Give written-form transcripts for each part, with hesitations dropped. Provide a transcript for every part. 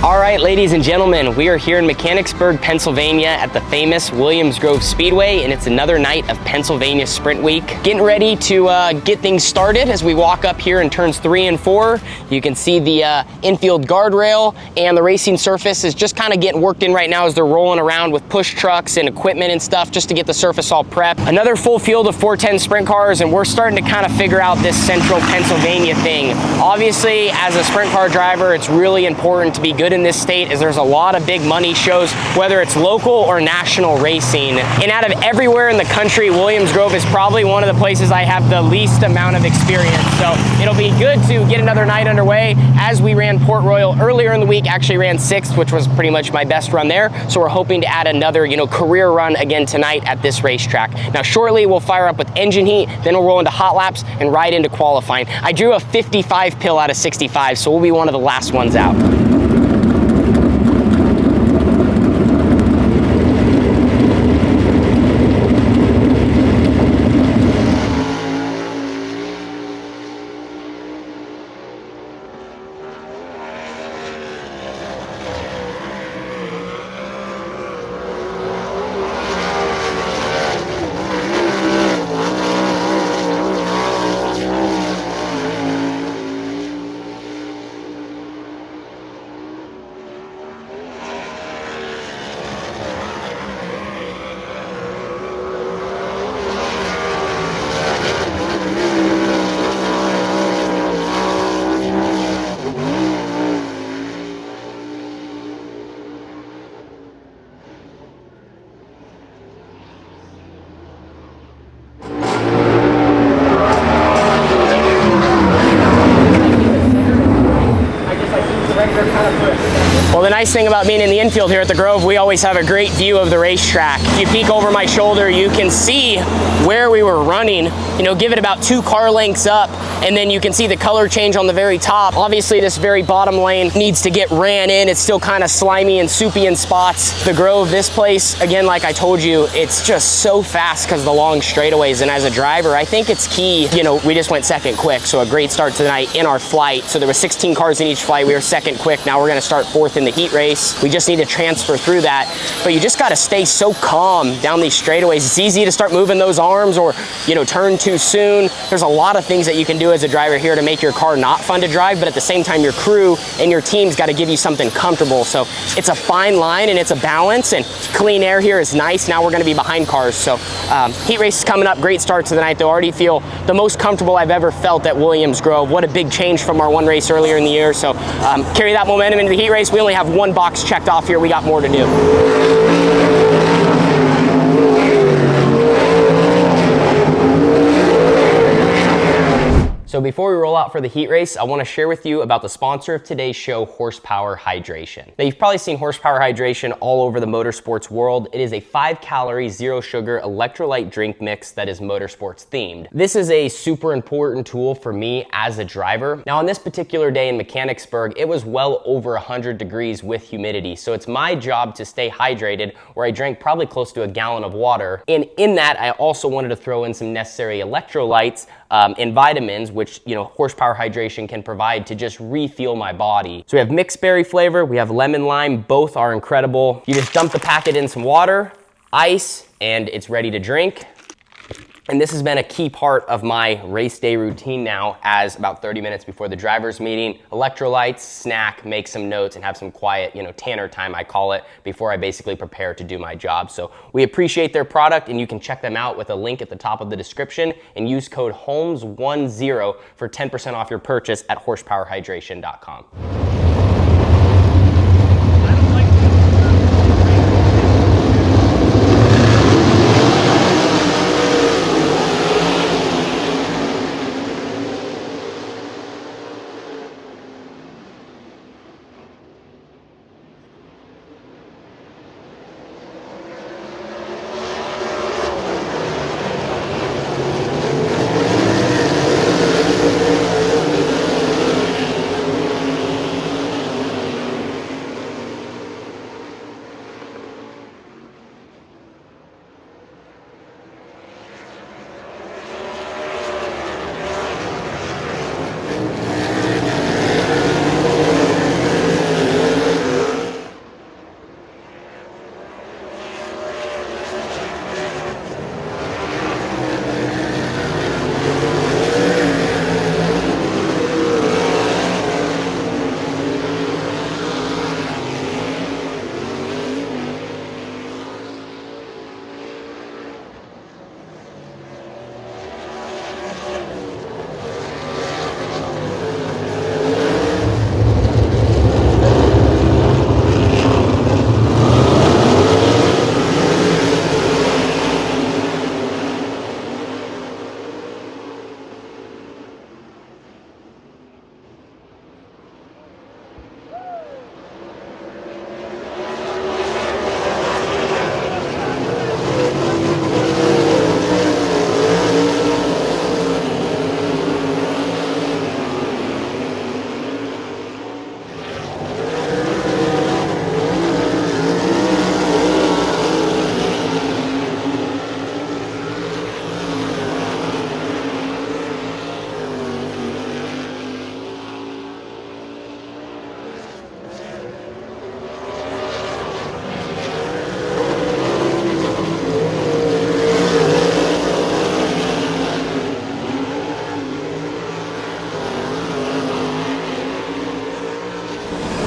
All right, ladies and gentlemen, we are here in Mechanicsburg, Pennsylvania at the famous Grove Speedway, and it's another night of Pennsylvania Sprint Week. Getting ready to get things started as we walk up here in turns 3 and 4. You can see the infield guardrail, and the racing surface is just kind of getting worked in right now as they're rolling around with push trucks and equipment and stuff just to get the surface all prepped. Another full field of 410 sprint cars, and we're starting to kind of figure out this central Pennsylvania thing. Obviously, as a sprint car driver, it's really important to be good in this state as there's a lot of big money shows, whether it's local or national racing. And out of everywhere in the country, Williams Grove is probably one of the places I have the least amount of experience. So it'll be good to get another night underway. As we ran Port Royal earlier in the week, actually ran 6th, which was pretty much my best run there. So we're hoping to add another, career run again tonight at this racetrack. Now shortly we'll fire up with engine heat, then we'll roll into hot laps and right into qualifying. I drew a 55 pill out of 65, so we'll be one of the last ones out. Well, the nice thing about being in the infield here at the Grove, we always have a great view of the racetrack. If you peek over my shoulder, you can see where we were running, give it about 2 car lengths up, and then you can see the color change on the very top. Obviously, this very bottom lane needs to get ran in. It's still kind of slimy and soupy in spots. The Grove, this place, again, like I told you, it's just so fast because of the long straightaways, and as a driver, I think it's key. We just went second quick, so a great start tonight in our flight. So there were 16 cars in each flight. We were second quick. Now we're going to start 4th in the heat race. We just need to transfer through that, but you just got to stay so calm down these straightaways. It's easy to start moving those arms or, turn too soon. There's a lot of things that you can do as a driver here to make your car not fun to drive, but at the same time, your crew and your team's got to give you something comfortable. So it's a fine line and it's a balance, and clean air here is nice. Now we're going to be behind cars. So heat race is coming up. Great start to the night. They already feel the most comfortable I've ever felt at Williams Grove. What a big change from our one race earlier in the year. So carry that momentum into the heat race. We only have 1 box checked off here. We got more to do. So before we roll out for the heat race, I want to share with you about the sponsor of today's show, Horsepower Hydration. Now, you've probably seen Horsepower Hydration all over the motorsports world. It is a 5-calorie, 0-sugar electrolyte drink mix that is motorsports themed. This is a super important tool for me as a driver. Now, on this particular day in Mechanicsburg, it was well over 100 degrees with humidity. So it's my job to stay hydrated, where I drank probably close to a gallon of water. And in that, I also wanted to throw in some necessary electrolytes and vitamins, which Horsepower Hydration can provide to just refuel my body. So we have mixed berry flavor, we have lemon lime, both are incredible. You just dump the packet in some water, ice, and it's ready to drink. And this has been a key part of my race day routine now, as about 30 minutes before the driver's meeting, electrolytes, snack, make some notes, and have some quiet, tanner time, I call it, before I basically prepare to do my job. So we appreciate their product, and you can check them out with a link at the top of the description and use code HOLMES10 for 10% off your purchase at horsepowerhydration.com.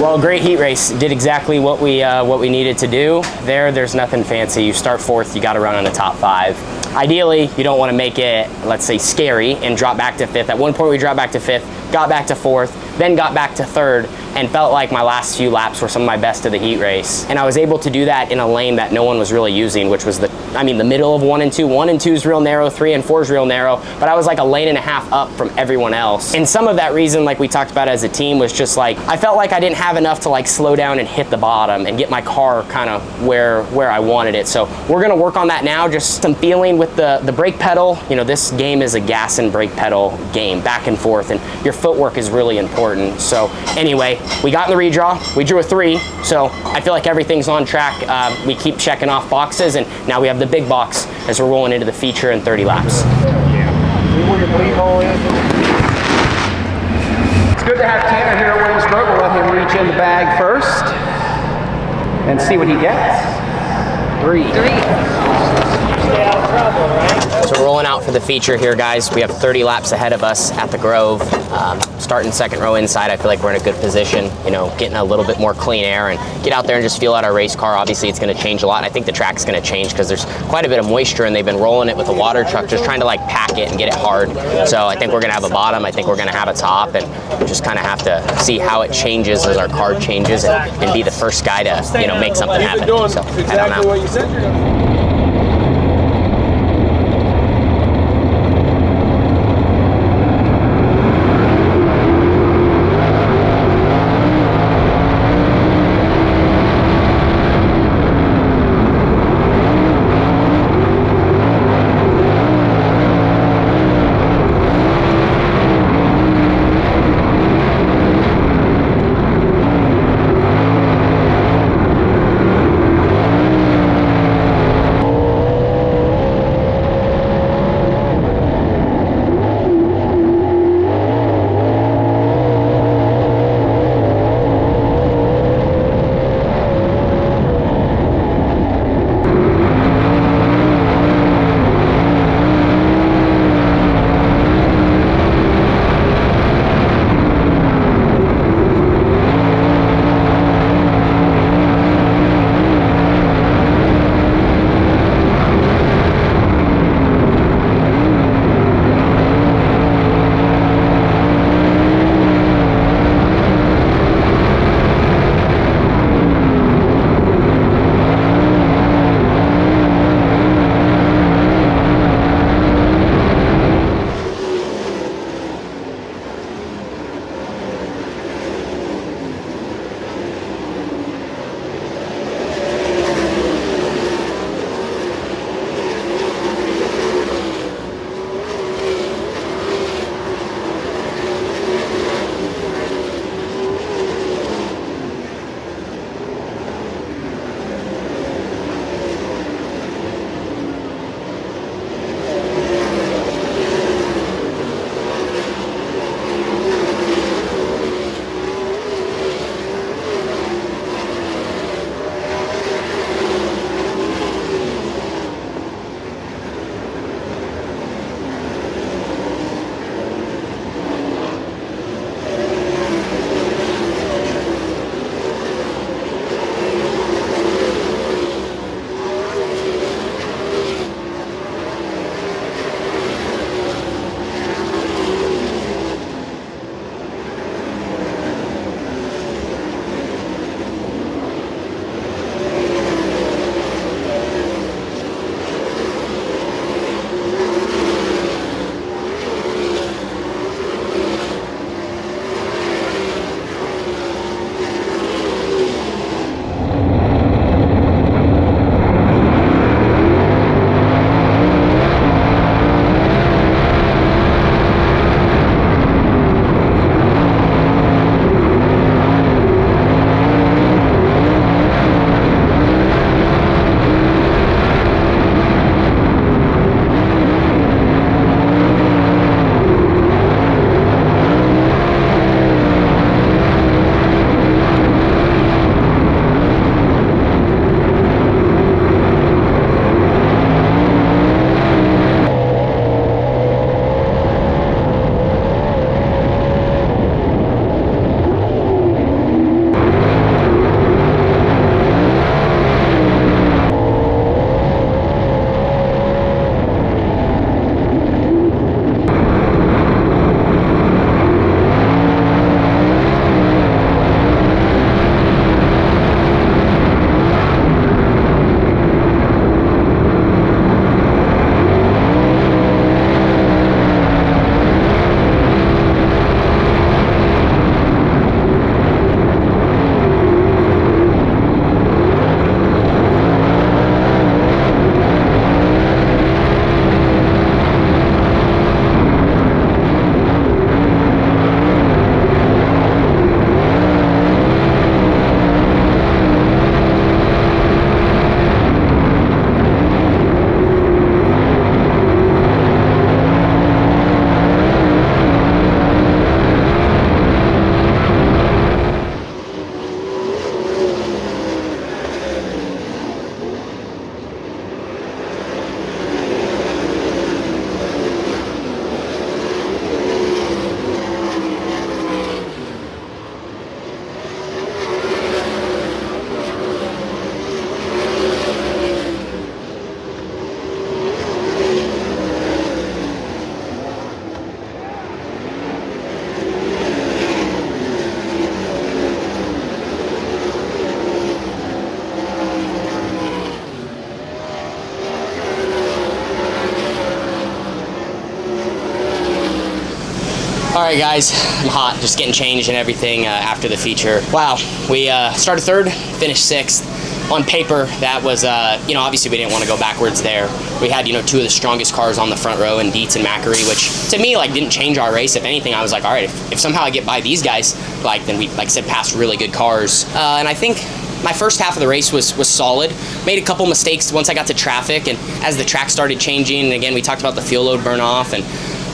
Well, great heat race. Did exactly what we needed to do. There's nothing fancy. You start fourth, you got to run on the top 5. Ideally, you don't want to make it, let's say, scary and drop back to 5th. At one point, we dropped back to 5th, got back to 4th, then got back to 3rd, and felt like my last few laps were some of my best of the heat race. And I was able to do that in a lane that no one was really using, which was the middle of 1 and 2. 1 and 2 is real narrow, 3 and 4 is real narrow, but I was like a lane and a half up from everyone else. And some of that reason, like we talked about as a team, was just like, I felt like I didn't have enough to like slow down and hit the bottom and get my car kind of where I wanted it. So we're gonna work on that now, just some feeling with the brake pedal. You know, this game is a gas and brake pedal game, back and forth, and your footwork is really important. So anyway, we got in the redraw, we drew a 3, so I feel like everything's on track. We keep checking off boxes, and now we have the big box as we're rolling into the feature in 30 laps. It's good to have Tanner here at Williamsburg. We'll let him reach in the bag first and see what he gets. 3. Stay out of trouble, right? So we're rolling out for the feature here, guys. We have 30 laps ahead of us at the Grove. Starting second row inside, I feel like we're in a good position, you know, getting a little bit more clean air and get out there and just feel out our race car. Obviously, it's going to change a lot. I think the track's going to change because there's quite a bit of moisture, and they've been rolling it with a water truck, just trying to like pack it and get it hard. So I think we're going to have a bottom. I think we're going to have a top, and we just kind of have to see how it changes as our car changes and be the first guy to, you know, make something happen. So Exactly what you said you're going to do. right, guys, I'm hot, just getting changed and everything after the feature. Wow, we started third, finished sixth. On paper, that was, you know, obviously we didn't want to go backwards there. We had, you know, two of the strongest cars on the front row in Dietz and Macri, which to me, like, didn't change our race. If anything, I was like, all right, if somehow I get by these guys, like, then we, like I said, passed really good cars. And I think my first half of the race was solid. Made a couple mistakes once I got to traffic and as the track started changing. And again, we talked about the fuel load burn off, and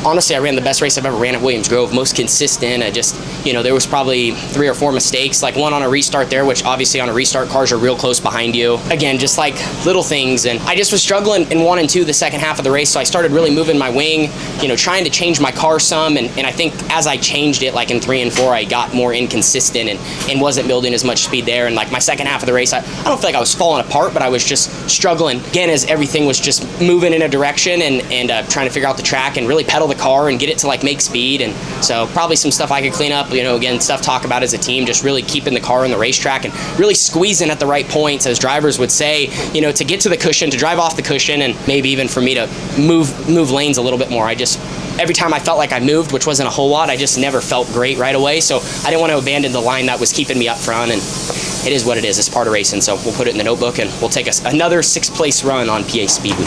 honestly, I ran the best race I've ever ran at Williams Grove, most consistent. I just, you know, there was probably 3 or 4 mistakes, like one on a restart there, which obviously on a restart, cars are real close behind you. Again, just like little things. And I just was struggling in 1 and 2 the second half of the race, so I started really moving my wing, you know, trying to change my car some. And I think as I changed it, like in 3 and 4, I got more inconsistent and wasn't building as much speed there. And like my second half of the race, I don't feel like I was falling apart, but I was just struggling, again, as everything was just moving in a direction and trying to figure out the track and really pedal the car and get it to like make speed. And so probably some stuff I could clean up, you know, again, stuff talk about as a team, just really keeping the car on the racetrack and really squeezing at the right points, as drivers would say, you know, to get to the cushion, to drive off the cushion, and maybe even for me to move lanes a little bit more. I just, every time I felt like I moved, which wasn't a whole lot, I just never felt great right away. So I didn't want to abandon the line that was keeping me up front, and it is what it is. It's part of racing. So we'll put it in the notebook and we'll take us another 6th place run on PA Speedway.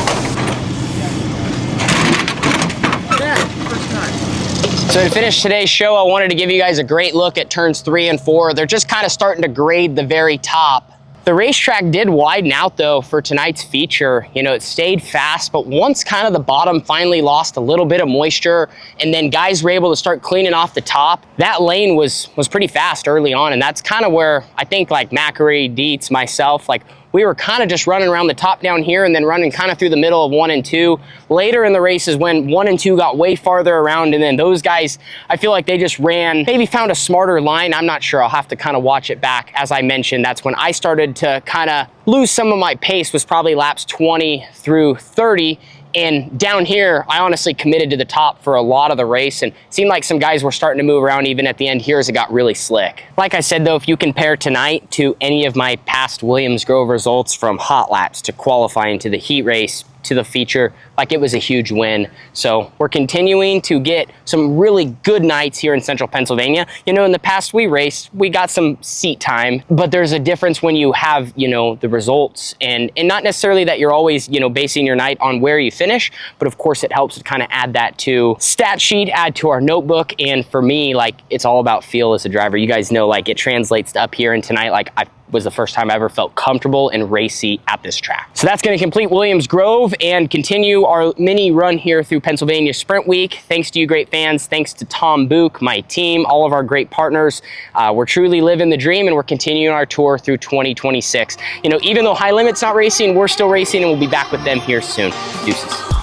So to finish today's show, I wanted to give you guys a great look at turns 3 and 4. They're just kind of starting to grade the very top. The racetrack did widen out though for tonight's feature. You know, it stayed fast, but once kind of the bottom finally lost a little bit of moisture and then guys were able to start cleaning off the top, that lane was pretty fast early on. And that's kind of where I think like Macri, Dietz, myself, like we were kind of just running around the top down here and then running kind of through the middle of 1 and 2. Later in the race is when 1 and 2 got way farther around, and then those guys, I feel like they just ran, maybe found a smarter line. I'm not sure. I'll have to kind of watch it back. As I mentioned, that's when I started to kind of lose some of my pace, was probably laps 20 through 30. And down here, I honestly committed to the top for a lot of the race, and it seemed like some guys were starting to move around even at the end here as it got really slick. Like I said though, if you compare tonight to any of my past Williams Grove results, from hot laps to qualifying to the heat race to the feature, like it was a huge win. So we're continuing to get some really good nights here in central Pennsylvania. You know, in the past we raced, we got some seat time, but there's a difference when you have, you know, the results, and not necessarily that you're always, you know, basing your night on where you finish, but of course it helps to kind of add that to stat sheet, add to our notebook. And for me, like, it's all about feel as a driver. You guys know, like, it translates to up here, and tonight, like, I was the first time I ever felt comfortable and racy at this track. So that's going to complete Williams Grove and continue our mini run here through Pennsylvania Sprint Week. Thanks to you great fans. Thanks to Tom Book, my team, all of our great partners. We're truly living the dream, and we're continuing our tour through 2026. You know, even though High Limit's not racing, we're still racing, and we'll be back with them here soon. Deuces.